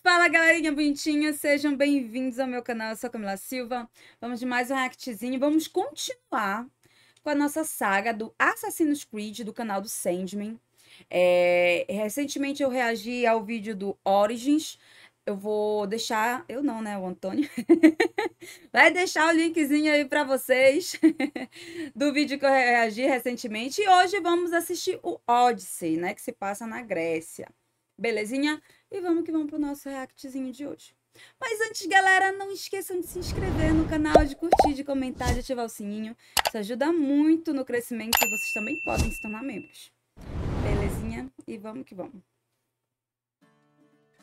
Fala, galerinha bonitinha, sejam bem-vindos ao meu canal, eu sou a Camila Silva. Vamos de mais um reactzinho, vamos continuar com a nossa saga do Assassin's Creed do canal do Sandman. Recentemente eu reagi ao vídeo do Origins, eu vou deixar, eu não, né, o Antônio, vai deixar o linkzinho aí pra vocês do vídeo que eu reagi recentemente. E hoje vamos assistir o Odyssey, né, que se passa na Grécia. Belezinha? E vamos que vamos pro nosso reactzinho de hoje. Mas antes, galera, não esqueçam de se inscrever no canal, de curtir, de comentar, de ativar o sininho. Isso ajuda muito no crescimento e vocês também podem se tornar membros. Belezinha? E vamos que vamos.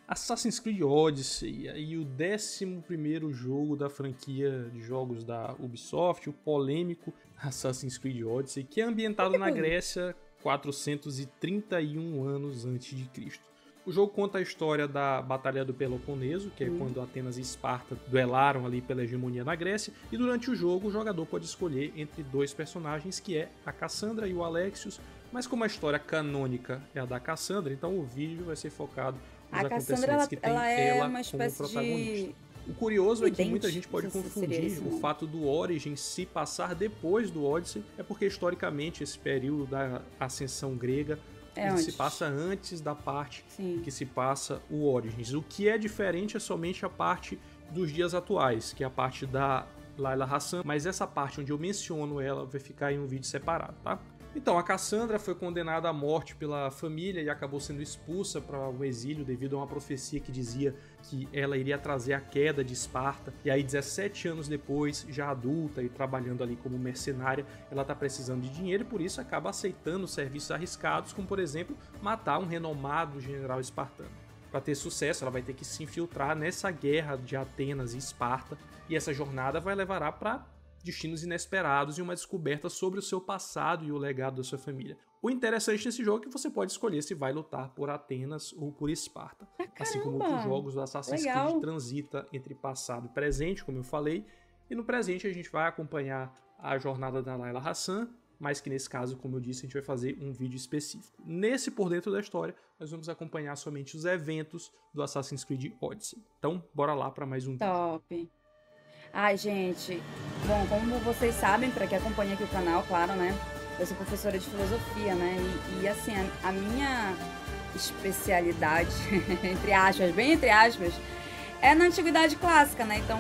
Assassin's Creed Odyssey, aí o 11º jogo da franquia de jogos da Ubisoft, o polêmico Assassin's Creed Odyssey, que é ambientado na Grécia 431 anos antes de Cristo. O jogo conta a história da Batalha do Peloponeso, que é quando Atenas e Esparta duelaram ali pela hegemonia na Grécia, e durante o jogo o jogador pode escolher entre dois personagens, que é a Cassandra e o Alexios, mas como a história canônica é a da Cassandra, então o vídeo vai ser focado nos acontecimentos que tem ela uma como espécie protagonista. de... O curioso é que muita gente pode não sei se seria confundir esse o nome. fato do Origins se passar depois do Odyssey, é porque historicamente esse período da ascensão grega ele se passa antes da parte que se passa o Origins. O que é diferente é somente a parte dos dias atuais, que é a parte da Layla Hassan, mas essa parte onde eu menciono ela vai ficar em um vídeo separado, tá? Então, a Cassandra foi condenada à morte pela família e acabou sendo expulsa para o exílio devido a uma profecia que dizia que ela iria trazer a queda de Esparta. E aí, 17 anos depois, já adulta e trabalhando ali como mercenária, ela está precisando de dinheiro e por isso acaba aceitando serviços arriscados, como por exemplo, matar um renomado general espartano. Para ter sucesso, ela vai ter que se infiltrar nessa guerra de Atenas e Esparta, e essa jornada vai levará para destinos inesperados e uma descoberta sobre o seu passado e o legado da sua família. O interessante nesse jogo é que você pode escolher se vai lutar por Atenas ou por Esparta. Assim como outros jogos do Assassin's Creed transita entre passado e presente, como eu falei, e no presente a gente vai acompanhar a jornada da Layla Hassan, mas que nesse caso, como eu disse, a gente vai fazer um vídeo específico. Nesse Por Dentro da História, nós vamos acompanhar somente os eventos do Assassin's Creed Odyssey. Então, bora lá para mais um vídeo. Top! Ai, gente, bom, como vocês sabem, para quem acompanha aqui o canal, claro, né? Eu sou professora de filosofia, né? E assim, a minha especialidade, entre aspas, bem entre aspas, é na Antiguidade Clássica, né? Então,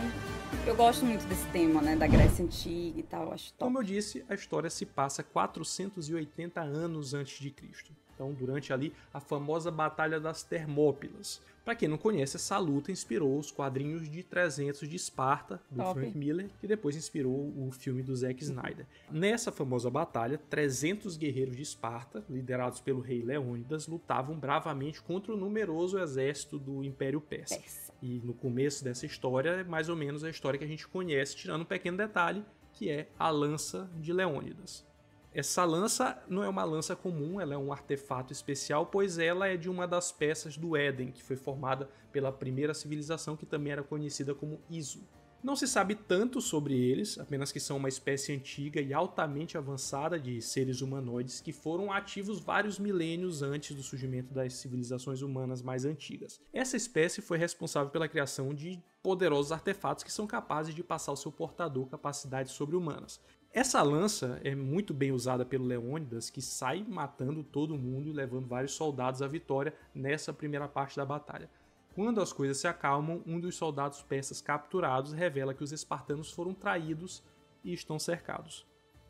eu gosto muito desse tema, né? Da Grécia Antiga e tal, acho top. Como eu disse, a história se passa 480 anos antes de Cristo. Então, durante ali a famosa Batalha das Termópilas. Para quem não conhece, essa luta inspirou os quadrinhos de 300 de Esparta, do Frank Miller, que depois inspirou o filme do Zack Snyder. Nessa famosa batalha, 300 guerreiros de Esparta, liderados pelo rei Leônidas, lutavam bravamente contra o numeroso exército do Império Persa. E no começo dessa história, é mais ou menos a história que a gente conhece, tirando um pequeno detalhe, que é a lança de Leônidas. Essa lança não é uma lança comum, ela é um artefato especial, pois ela é de uma das peças do Éden, que foi formada pela primeira civilização, que também era conhecida como Iso. Não se sabe tanto sobre eles, apenas que são uma espécie antiga e altamente avançada de seres humanoides que foram ativos vários milênios antes do surgimento das civilizações humanas mais antigas. Essa espécie foi responsável pela criação de poderosos artefatos que são capazes de passar ao seu portador capacidades sobre-humanas. Essa lança é muito bem usada pelo Leônidas, que sai matando todo mundo e levando vários soldados à vitória nessa primeira parte da batalha. Quando as coisas se acalmam, um dos soldados persas capturados revela que os espartanos foram traídos e estão cercados.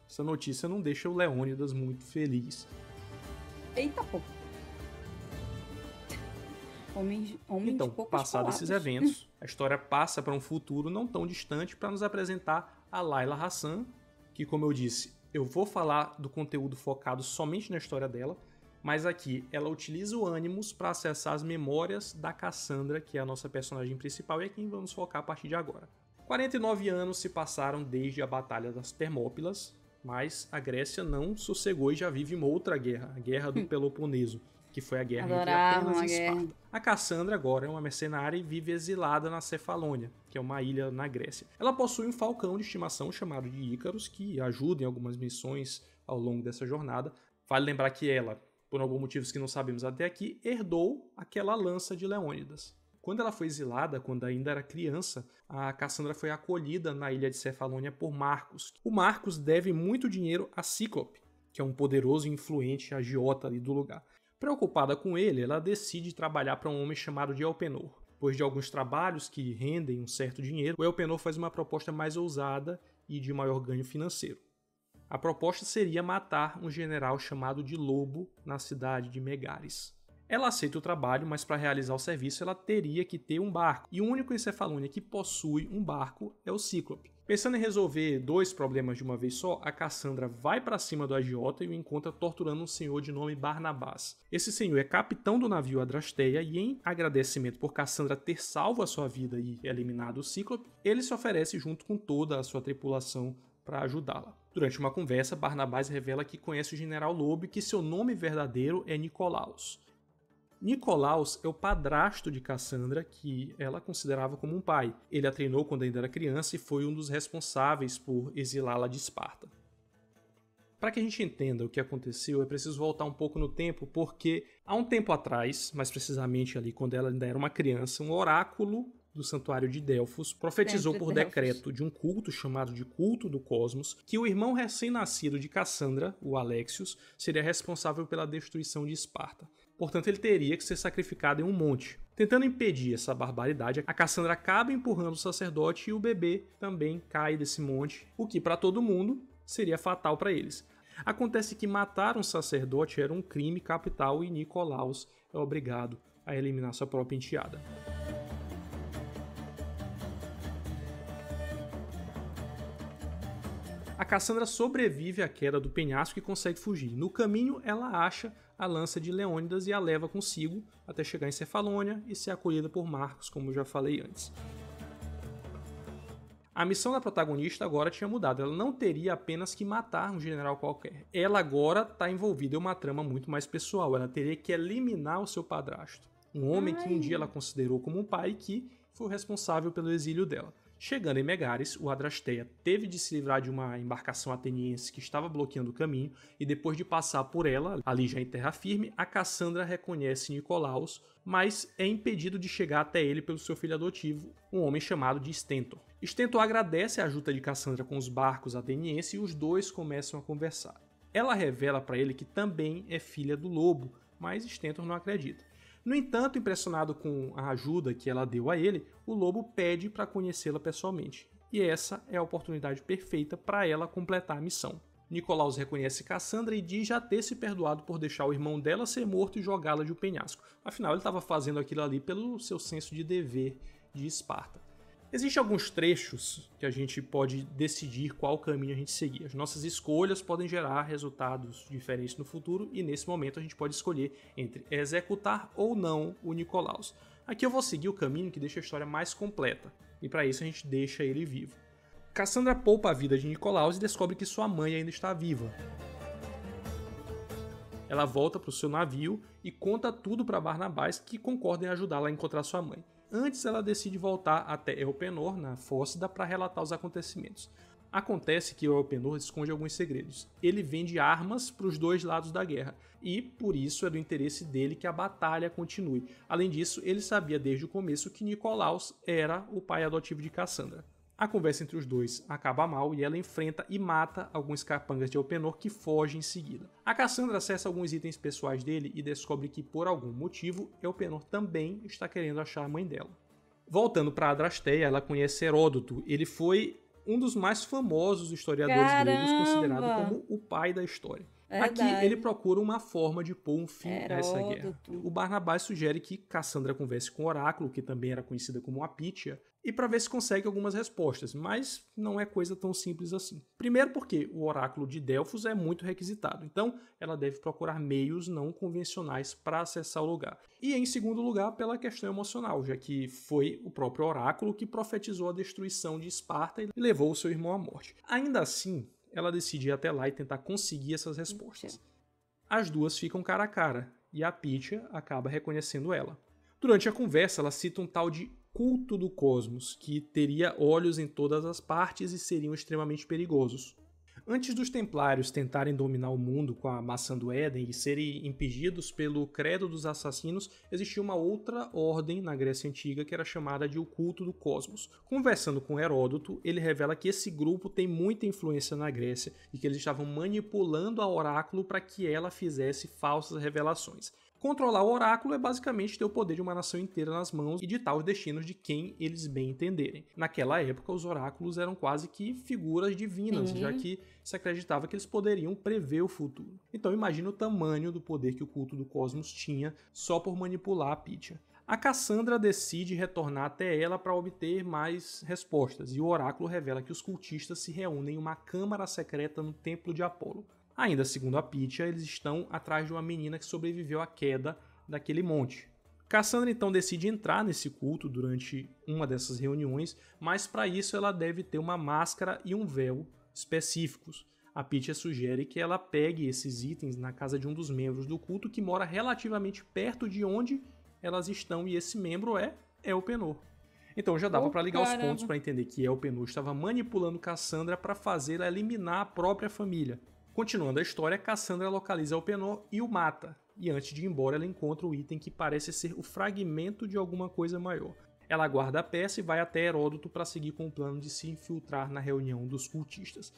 Essa notícia não deixa o Leônidas muito feliz. Eita, pô! Então, passados esses eventos, a história passa para um futuro não tão distante para nos apresentar a Layla Hassan, que, como eu disse, eu vou falar do conteúdo focado somente na história dela, mas aqui ela utiliza o Animus para acessar as memórias da Cassandra, que é a nossa personagem principal e é quem vamos focar a partir de agora. 49 anos se passaram desde a Batalha das Termópilas, mas a Grécia não sossegou e já vive uma outra guerra, a Guerra do Peloponeso, que foi a guerra entre Atenas e Esparta. A Cassandra agora é uma mercenária e vive exilada na Cefalônia, que é uma ilha na Grécia. Ela possui um falcão de estimação chamado de Ícaros, que ajuda em algumas missões ao longo dessa jornada. Vale lembrar que ela, por alguns motivos que não sabemos até aqui, herdou aquela lança de Leônidas. Quando ela foi exilada, quando ainda era criança, a Cassandra foi acolhida na ilha de Cefalônia por Marcos. O Marcos deve muito dinheiro a Cíclope, que é um poderoso e influente agiota ali do lugar. Preocupada com ele, ela decide trabalhar para um homem chamado de Elpenor. Depois de alguns trabalhos que rendem um certo dinheiro, o Elpenor faz uma proposta mais ousada e de maior ganho financeiro. A proposta seria matar um general chamado de Lobo na cidade de Megares. Ela aceita o trabalho, mas para realizar o serviço ela teria que ter um barco. E o único em Cefalônia que possui um barco é o Cíclope. Pensando em resolver 2 problemas de uma vez só, a Cassandra vai para cima do agiota e o encontra torturando um senhor de nome Barnabás. Esse senhor é capitão do navio Adrasteia e, em agradecimento por Cassandra ter salvo a sua vida e eliminado o Cíclope, ele se oferece junto com toda a sua tripulação para ajudá-la. Durante uma conversa, Barnabás revela que conhece o general Lobo e que seu nome verdadeiro é Nicolaus. Nicolaus é o padrasto de Cassandra, que ela considerava como um pai. Ele a treinou quando ainda era criança e foi um dos responsáveis por exilá-la de Esparta. Para que a gente entenda o que aconteceu, é preciso voltar um pouco no tempo, porque há um tempo atrás, mais precisamente ali quando ela ainda era uma criança, um oráculo do santuário de Delfos profetizou por decreto de um culto chamado de Culto do Cosmos que o irmão recém-nascido de Cassandra, o Alexios, seria responsável pela destruição de Esparta. Portanto, ele teria que ser sacrificado em um monte. Tentando impedir essa barbaridade, a Cassandra acaba empurrando o sacerdote e o bebê também cai desse monte, o que para todo mundo seria fatal para eles. Acontece que matar um sacerdote era um crime capital e Nicolaus é obrigado a eliminar sua própria enteada. A Cassandra sobrevive à queda do penhasco e consegue fugir. No caminho, ela acha a lança de Leônidas e a leva consigo até chegar em Cefalônia e ser acolhida por Marcos, como eu já falei antes. A missão da protagonista agora tinha mudado. Ela não teria apenas que matar um general qualquer. Ela agora está envolvida em uma trama muito mais pessoal. Ela teria que eliminar o seu padrasto. Um homem que um dia ela considerou como um pai e que foi o responsável pelo exílio dela. Chegando em Megares, o Adrasteia teve de se livrar de uma embarcação ateniense que estava bloqueando o caminho e depois de passar por ela, ali já em terra firme, a Cassandra reconhece Nicolaus, mas é impedido de chegar até ele pelo seu filho adotivo, um homem chamado de Stentor. Stentor agradece a ajuda de Cassandra com os barcos atenienses e os dois começam a conversar. Ela revela para ele que também é filha do lobo, mas Stentor não acredita. No entanto, impressionado com a ajuda que ela deu a ele, o lobo pede para conhecê-la pessoalmente. E essa é a oportunidade perfeita para ela completar a missão. Nicolaus reconhece Cassandra e diz já ter se perdoado por deixar o irmão dela ser morto e jogá-la de um penhasco. Afinal, ele estava fazendo aquilo ali pelo seu senso de dever de Esparta. Existem alguns trechos que a gente pode decidir qual caminho a gente seguir. As nossas escolhas podem gerar resultados diferentes no futuro e nesse momento a gente pode escolher entre executar ou não o Nicolaus. Aqui eu vou seguir o caminho que deixa a história mais completa e para isso a gente deixa ele vivo. Cassandra poupa a vida de Nicolaus e descobre que sua mãe ainda está viva. Ela volta para o seu navio e conta tudo para Barnabás, que concorda em ajudá-la a encontrar sua mãe. Antes, ela decide voltar até Elpenor, na Fócida, para relatar os acontecimentos. Acontece que o Elpenor esconde alguns segredos. Ele vende armas para os dois lados da guerra, e por isso é do interesse dele que a batalha continue. Além disso, ele sabia desde o começo que Nicolaus era o pai adotivo de Cassandra. A conversa entre os dois acaba mal e ela enfrenta e mata alguns capangas de Elpenor que fogem em seguida. A Cassandra acessa alguns itens pessoais dele e descobre que, por algum motivo, Elpenor também está querendo achar a mãe dela. Voltando para Adrasteia, ela conhece Heródoto. Ele foi um dos mais famosos historiadores gregos, considerado como o pai da história. Aqui ele procura uma forma de pôr um fim a essa guerra. O Barnabás sugere que Cassandra converse com o Oráculo, que também era conhecida como Apítia, e para ver se consegue algumas respostas, mas não é coisa tão simples assim. Primeiro porque o Oráculo de Delfos é muito requisitado, então ela deve procurar meios não convencionais para acessar o lugar. E em segundo lugar pela questão emocional, já que foi o próprio Oráculo que profetizou a destruição de Esparta e levou o seu irmão à morte. Ainda assim, ela decide ir até lá e tentar conseguir essas respostas. As duas ficam cara a cara, e a Pythia acaba reconhecendo ela. Durante a conversa, ela cita um tal de culto do cosmos, que teria olhos em todas as partes e seriam extremamente perigosos. Antes dos Templários tentarem dominar o mundo com a Maçã do Éden e serem impedidos pelo Credo dos Assassinos, existia uma outra ordem na Grécia Antiga que era chamada de o Culto do Cosmos. Conversando com Heródoto, ele revela que esse grupo tem muita influência na Grécia e que eles estavam manipulando a oráculo para que ela fizesse falsas revelações. Controlar o oráculo é basicamente ter o poder de uma nação inteira nas mãos e ditar os destinos de quem eles bem entenderem. Naquela época, os oráculos eram quase que figuras divinas, já que se acreditava que eles poderiam prever o futuro. Então imagina o tamanho do poder que o culto do cosmos tinha só por manipular a Pythia. A Cassandra decide retornar até ela para obter mais respostas, e o oráculo revela que os cultistas se reúnem em uma câmara secreta no templo de Apolo. Ainda segundo a Pythia, eles estão atrás de uma menina que sobreviveu à queda daquele monte. Cassandra então decide entrar nesse culto durante uma dessas reuniões, mas para isso ela deve ter uma máscara e um véu específicos. A Pythia sugere que ela pegue esses itens na casa de um dos membros do culto que mora relativamente perto de onde elas estão, e esse membro é Elpenor. Então já dava para ligar os pontos para entender que Elpenor estava manipulando Cassandra para fazê-la eliminar a própria família. Continuando a história, Cassandra localiza Elpenor e o mata, e antes de ir embora ela encontra o item que parece ser o fragmento de alguma coisa maior. Ela guarda a peça e vai até Heródoto para seguir com o plano de se infiltrar na reunião dos cultistas.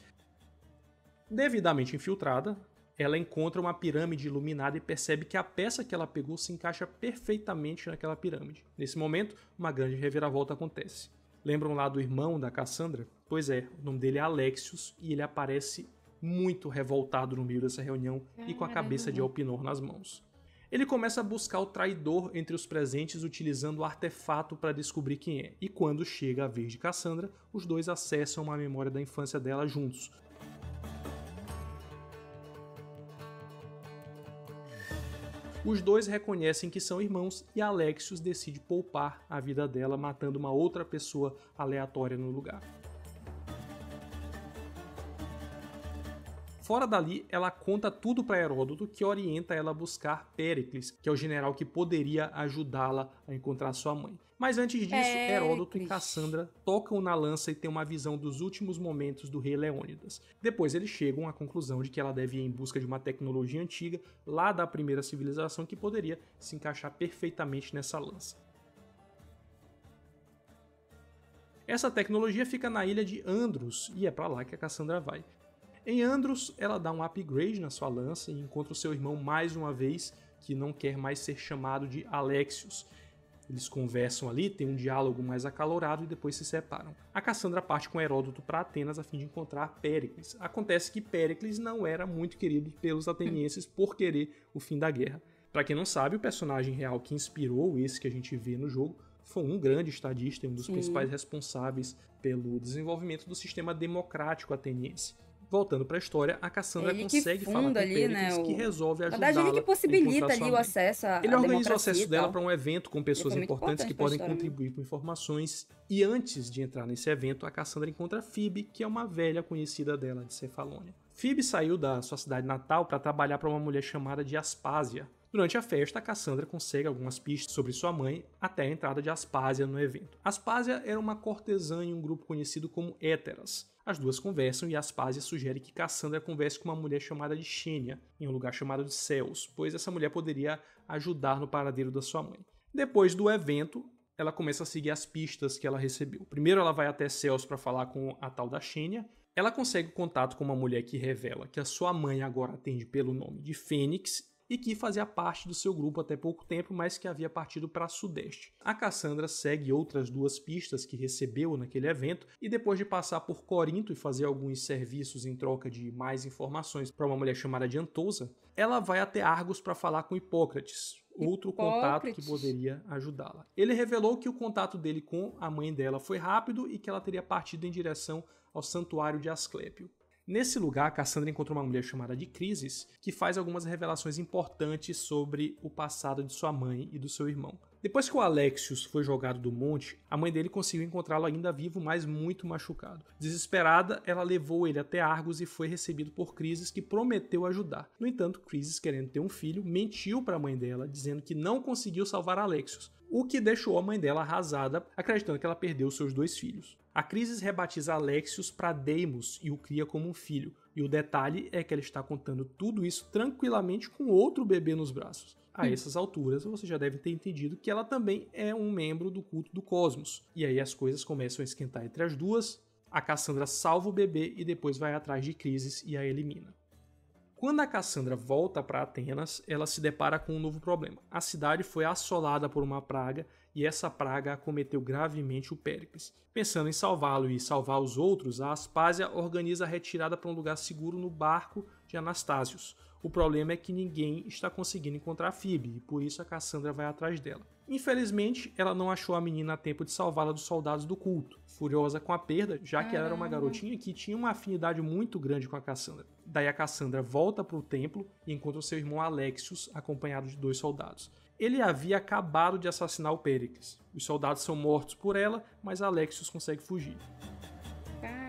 Devidamente infiltrada, ela encontra uma pirâmide iluminada e percebe que a peça que ela pegou se encaixa perfeitamente naquela pirâmide. Nesse momento, uma grande reviravolta acontece. Lembram lá do irmão da Cassandra? Pois é, o nome dele é Alexios e ele aparece muito revoltado no meio dessa reunião e com a cabeça de Elpenor nas mãos. Ele começa a buscar o traidor entre os presentes utilizando o artefato para descobrir quem é, e quando chega a vez de Cassandra, os dois acessam uma memória da infância dela juntos. Os dois reconhecem que são irmãos e Alexios decide poupar a vida dela matando uma outra pessoa aleatória no lugar. Fora dali, ela conta tudo para Heródoto, que orienta ela a buscar Péricles, que é o general que poderia ajudá-la a encontrar sua mãe. Mas antes disso, Heródoto e Cassandra tocam na lança e têm uma visão dos últimos momentos do rei Leônidas. Depois eles chegam à conclusão de que ela deve ir em busca de uma tecnologia antiga, lá da primeira civilização, que poderia se encaixar perfeitamente nessa lança. Essa tecnologia fica na ilha de Andros, e é para lá que a Cassandra vai. Em Andros, ela dá um upgrade na sua lança e encontra o seu irmão mais uma vez, que não quer mais ser chamado de Alexios. Eles conversam ali, tem um diálogo mais acalorado e depois se separam. A Cassandra parte com Heródoto para Atenas a fim de encontrar Péricles. Acontece que Péricles não era muito querido pelos atenienses por querer o fim da guerra. Para quem não sabe, o personagem real que inspirou esse que a gente vê no jogo foi um grande estadista e um dos principais responsáveis pelo desenvolvimento do sistema democrático ateniense. Voltando para a história, a Cassandra consegue falar com Péricles, que resolve ajudá-la. Na verdade, ele que possibilita ali o acesso à Ele organiza o acesso dela para um evento com pessoas importantes que podem contribuir com informações. E antes de entrar nesse evento, a Cassandra encontra Phoebe, que é uma velha conhecida dela de Cefalônia. Phoebe saiu da sua cidade natal para trabalhar para uma mulher chamada de Aspásia. Durante a festa, a Cassandra consegue algumas pistas sobre sua mãe até a entrada de Aspásia no evento. Aspásia era uma cortesã em um grupo conhecido como Héteras. As duas conversam e Aspásia sugere que Cassandra converse com uma mulher chamada de Xênia, em um lugar chamado de Céus, pois essa mulher poderia ajudar no paradeiro da sua mãe. Depois do evento, ela começa a seguir as pistas que ela recebeu. Primeiro ela vai até Céus para falar com a tal da Xênia. Ela consegue contato com uma mulher que revela que a sua mãe agora atende pelo nome de Fênix e que fazia parte do seu grupo até pouco tempo, mas que havia partido para Sudeste. A Cassandra segue outras duas pistas que recebeu naquele evento e depois de passar por Corinto e fazer alguns serviços em troca de mais informações para uma mulher chamada de Antousa, ela vai até Argos para falar com Hipócrates, outro contato que poderia ajudá-la. Ele revelou que o contato dele com a mãe dela foi rápido e que ela teria partido em direção ao santuário de Asclépio. Nesse lugar, Cassandra encontra uma mulher chamada de Crises, que faz algumas revelações importantes sobre o passado de sua mãe e do seu irmão. Depois que o Alexios foi jogado do monte, a mãe dele conseguiu encontrá-lo ainda vivo, mas muito machucado. Desesperada, ela levou ele até Argos e foi recebido por Crises, que prometeu ajudar. No entanto, Crises, querendo ter um filho, mentiu para a mãe dela, dizendo que não conseguiu salvar Alexios. o que deixou a mãe dela arrasada, acreditando que ela perdeu seus 2 filhos. A Crisis rebatiza Alexios para Deimos e o cria como um filho, e o detalhe é que ela está contando tudo isso tranquilamente com outro bebê nos braços. A essas alturas, você já deve ter entendido que ela também é um membro do culto do Cosmos. E aí as coisas começam a esquentar entre as duas, a Cassandra salva o bebê e depois vai atrás de Crisis e a elimina. Quando a Cassandra volta para Atenas, ela se depara com um novo problema. A cidade foi assolada por uma praga e essa praga acometeu gravemente o Péricles. Pensando em salvá-lo e salvar os outros, a Aspásia organiza a retirada para um lugar seguro no barco de Anastásios. O problema é que ninguém está conseguindo encontrar Phoebe e por isso a Cassandra vai atrás dela. Infelizmente, ela não achou a menina a tempo de salvá-la dos soldados do culto, furiosa com a perda, já que ela era uma garotinha que tinha uma afinidade muito grande com a Cassandra. Daí a Cassandra volta para o templo e encontra o seu irmão Alexios, acompanhado de 2 soldados. Ele havia acabado de assassinar o Péricles. Os soldados são mortos por ela, mas Alexios consegue fugir.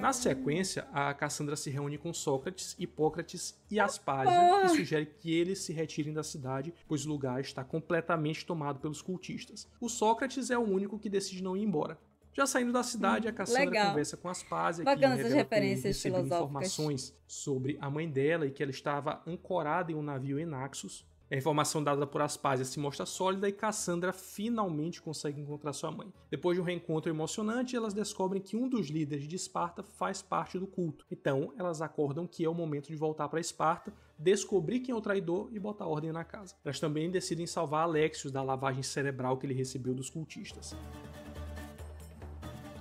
Na sequência, a Cassandra se reúne com Sócrates, Hipócrates e Aspásia e sugere que eles se retirem da cidade, pois o lugar está completamente tomado pelos cultistas. O Sócrates é o único que decide não ir embora. Já saindo da cidade, a Cassandra conversa com Aspásia, que revela ter recebido informações sobre a mãe dela e que ela estava ancorada em um navio em Naxos. A informação dada por Aspásia se mostra sólida e Cassandra finalmente consegue encontrar sua mãe. Depois de um reencontro emocionante, elas descobrem que um dos líderes de Esparta faz parte do culto. Então, elas acordam que é o momento de voltar para Esparta, descobrir quem é o traidor e botar ordem na casa. Elas também decidem salvar Alexios da lavagem cerebral que ele recebeu dos cultistas.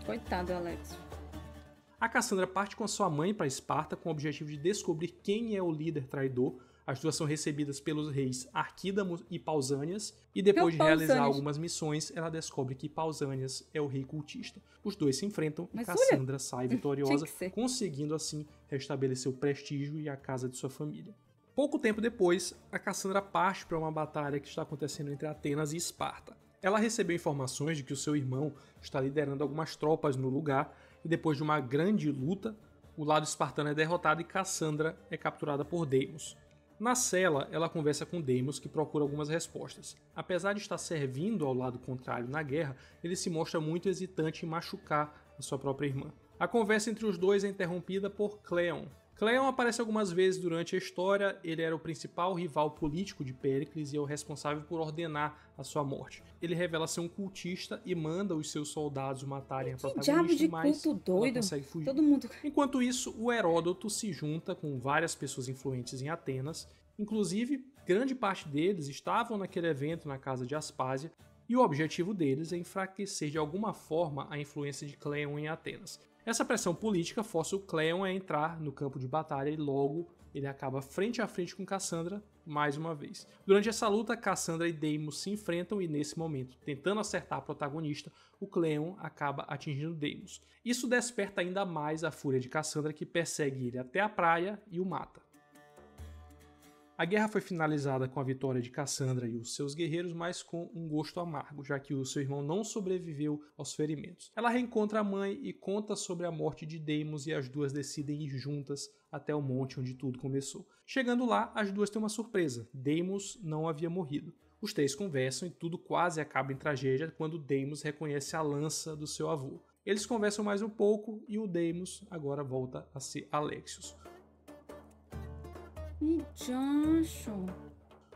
Coitado, Alexios. A Cassandra parte com a sua mãe para Esparta com o objetivo de descobrir quem é o líder traidor. As duas são recebidas pelos reis Arquídamo e Pausânias, e depois de realizar algumas missões, ela descobre que Pausânias é o rei cultista. Os dois se enfrentam e Cassandra sai vitoriosa, conseguindo assim restabelecer o prestígio e a casa de sua família. Pouco tempo depois, a Cassandra parte para uma batalha que está acontecendo entre Atenas e Esparta. Ela recebeu informações de que o seu irmão está liderando algumas tropas no lugar, e depois de uma grande luta, o lado espartano é derrotado e Cassandra é capturada por Deimos. Na cela, ela conversa com Deimos, que procura algumas respostas. Apesar de estar servindo ao lado contrário na guerra, ele se mostra muito hesitante em machucar a sua própria irmã. A conversa entre os dois é interrompida por Cleon. Cleon aparece algumas vezes durante a história, ele era o principal rival político de Péricles e é o responsável por ordenar a sua morte. Ele revela ser um cultista e manda os seus soldados matarem a protagonista, mas ela consegue fugir. Todo mundo... Enquanto isso, o Heródoto se junta com várias pessoas influentes em Atenas, inclusive grande parte deles estavam naquele evento na casa de Aspásia, e o objetivo deles é enfraquecer de alguma forma a influência de Cleon em Atenas. Essa pressão política força o Cleon a entrar no campo de batalha e logo ele acaba frente a frente com Cassandra mais uma vez. Durante essa luta, Cassandra e Deimos se enfrentam e nesse momento, tentando acertar a protagonista, o Cleon acaba atingindo Deimos. Isso desperta ainda mais a fúria de Cassandra, que persegue ele até a praia e o mata. A guerra foi finalizada com a vitória de Cassandra e os seus guerreiros, mas com um gosto amargo, já que o seu irmão não sobreviveu aos ferimentos. Ela reencontra a mãe e conta sobre a morte de Deimos e as duas decidem ir juntas até o monte onde tudo começou. Chegando lá, as duas têm uma surpresa. Deimos não havia morrido. Os 3 conversam e tudo quase acaba em tragédia quando Deimos reconhece a lança do seu avô. Eles conversam mais um pouco e o Deimos agora volta a ser Alexios.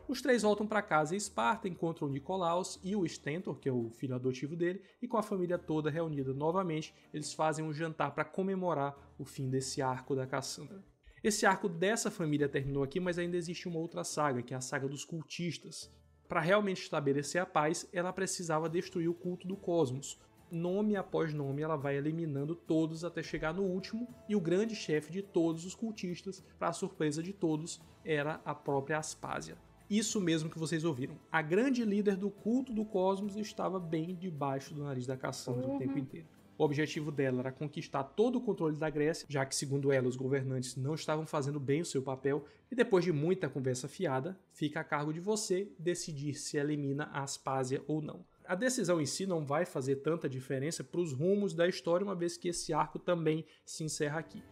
Os 3 voltam para casa em Esparta, encontram o Nicolaus e o Stentor, que é o filho adotivo dele, e com a família toda reunida novamente, eles fazem um jantar para comemorar o fim desse arco da Cassandra. Esse arco dessa família terminou aqui, mas ainda existe uma outra saga, que é a saga dos cultistas. Para realmente estabelecer a paz, ela precisava destruir o culto do Cosmos. Nome após nome, ela vai eliminando todos até chegar no último, e o grande chefe de todos os cultistas, para a surpresa de todos, era a própria Aspásia. Isso mesmo que vocês ouviram. A grande líder do culto do Cosmos estava bem debaixo do nariz da Cassandra o tempo inteiro. O objetivo dela era conquistar todo o controle da Grécia, já que, segundo ela, os governantes não estavam fazendo bem o seu papel, e depois de muita conversa fiada, fica a cargo de você decidir se elimina a Aspásia ou não. A decisão em si não vai fazer tanta diferença para os rumos da história, uma vez que esse arco também se encerra aqui.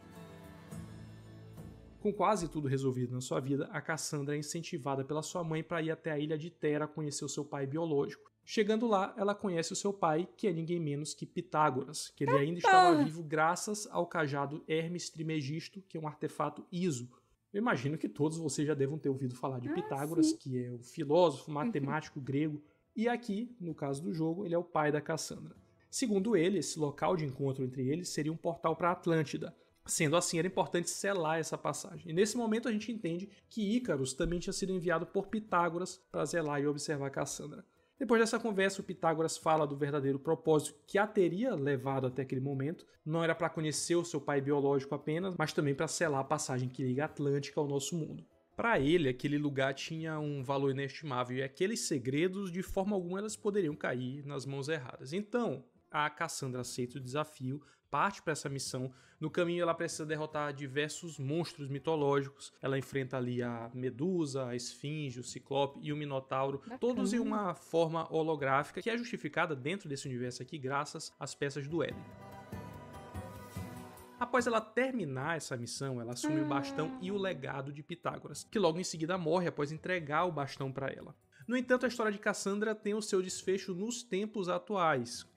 Com quase tudo resolvido na sua vida, a Cassandra é incentivada pela sua mãe para ir até a ilha de Tera conhecer o seu pai biológico. Chegando lá, ela conhece o seu pai, que é ninguém menos que Pitágoras, que ele ainda estava vivo graças ao cajado Hermes Trismegisto, que é um artefato ISO. Eu imagino que todos vocês já devam ter ouvido falar de Pitágoras, sim. que é o filósofo, matemático grego, e aqui, no caso do jogo, ele é o pai da Cassandra. Segundo ele, esse local de encontro entre eles seria um portal para a Atlântida. Sendo assim, era importante selar essa passagem. E nesse momento a gente entende que Ícaros também tinha sido enviado por Pitágoras para zelar e observar Cassandra. Depois dessa conversa, o Pitágoras fala do verdadeiro propósito que a teria levado até aquele momento. Não era para conhecer o seu pai biológico apenas, mas também para selar a passagem que liga a Atlântica ao nosso mundo. Para ele, aquele lugar tinha um valor inestimável e aqueles segredos, de forma alguma, elas poderiam cair nas mãos erradas. Então, a Cassandra aceita o desafio, parte para essa missão. No caminho ela precisa derrotar diversos monstros mitológicos. Ela enfrenta ali a Medusa, a Esfinge, o Ciclope e o Minotauro, Bacana. todos em uma forma holográfica que é justificada dentro desse universo aqui graças às peças do Éden. Após ela terminar essa missão, ela assume o bastão e o legado de Pitágoras, que logo em seguida morre após entregar o bastão para ela. No entanto, a história de Cassandra tem o seu desfecho nos tempos atuais.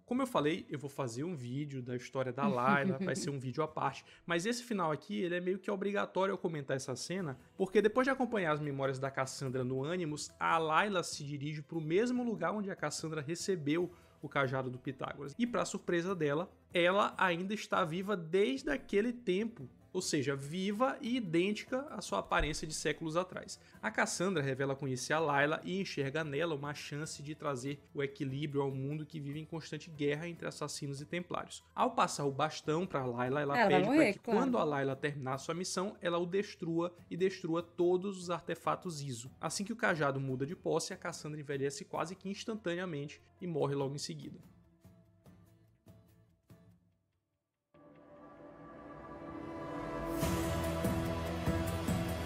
Como eu falei, eu vou fazer um vídeo da história da Layla, vai ser um vídeo à parte, mas esse final aqui, ele é meio que obrigatório eu comentar essa cena, porque depois de acompanhar as memórias da Cassandra no Animus, a Layla se dirige para o mesmo lugar onde a Cassandra recebeu o cajado do Pitágoras. E para surpresa dela, ela ainda está viva desde aquele tempo, ou seja, viva e idêntica à sua aparência de séculos atrás. A Cassandra revela conhecer a Layla e enxerga nela uma chance de trazer o equilíbrio ao mundo que vive em constante guerra entre assassinos e templários. Ao passar o bastão para Layla, ela pede para que quando a Layla terminar sua missão, ela o destrua e destrua todos os artefatos ISO. Assim que o cajado muda de posse, a Cassandra envelhece quase que instantaneamente e morre logo em seguida.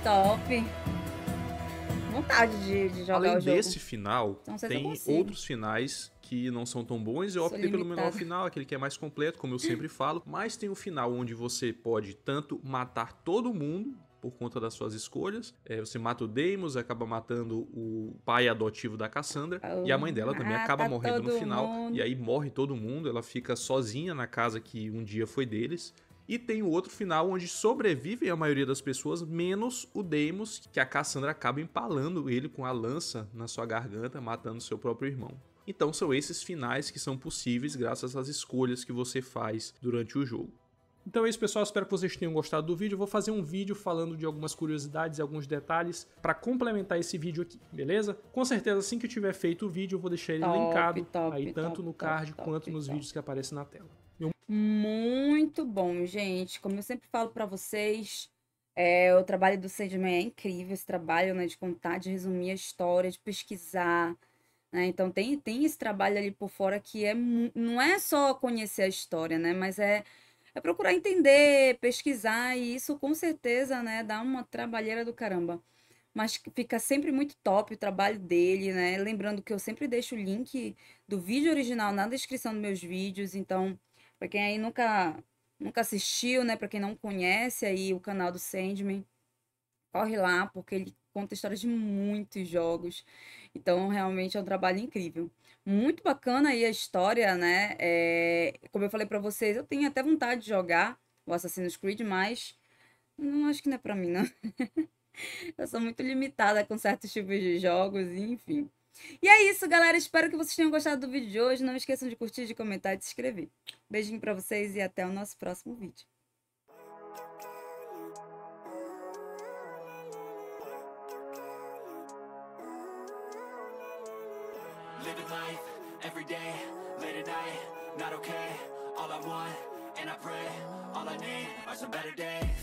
Top. Vontade de jogar Além o jogo. desse final, tem outros finais que não são tão bons. Eu optei pelo menor final, aquele que é mais completo, como eu sempre falo. Mas tem um final onde você pode tanto matar todo mundo por conta das suas escolhas. Você mata o Deimos, acaba matando o pai adotivo da Cassandra. E a mãe dela também acaba morrendo no final. E aí morre todo mundo, ela fica sozinha na casa que um dia foi deles. E tem o outro final onde sobrevivem a maioria das pessoas, menos o Deimos, que a Cassandra acaba empalando ele com a lança na sua garganta, matando seu próprio irmão. Então são esses finais que são possíveis graças às escolhas que você faz durante o jogo. Então é isso, pessoal, espero que vocês tenham gostado do vídeo. Eu vou fazer um vídeo falando de algumas curiosidades e alguns detalhes para complementar esse vídeo aqui, beleza? Com certeza, assim que eu tiver feito o vídeo, eu vou deixar ele linkado aí tanto no card quanto nos vídeos que aparecem na tela. Muito bom, gente. Como eu sempre falo para vocês, o trabalho do Sandman é incrível. Esse trabalho, né, de contar, de resumir a história, de pesquisar, né? Então tem esse trabalho ali por fora que não é só conhecer a história, né? Mas é procurar entender, pesquisar, e isso com certeza, né, dá uma trabalheira do caramba. Mas fica sempre muito top o trabalho dele, né? Lembrando que eu sempre deixo o link do vídeo original na descrição dos meus vídeos, então, para quem aí nunca assistiu, né, para quem não conhece aí o canal do Sandman, corre lá, porque ele conta histórias de muitos jogos. Então, realmente é um trabalho incrível. Muito bacana aí a história, né? Como eu falei para vocês, eu tenho até vontade de jogar o Assassin's Creed, mas não acho que não é para mim, não. Eu sou muito limitada com certos tipos de jogos, enfim. E é isso, galera. Espero que vocês tenham gostado do vídeo de hoje. Não esqueçam de curtir, de comentar e de se inscrever. Beijinho pra vocês e até o nosso próximo vídeo. Living life, every day, late at night, not okay. All I want, and I pray, all I need are some better days.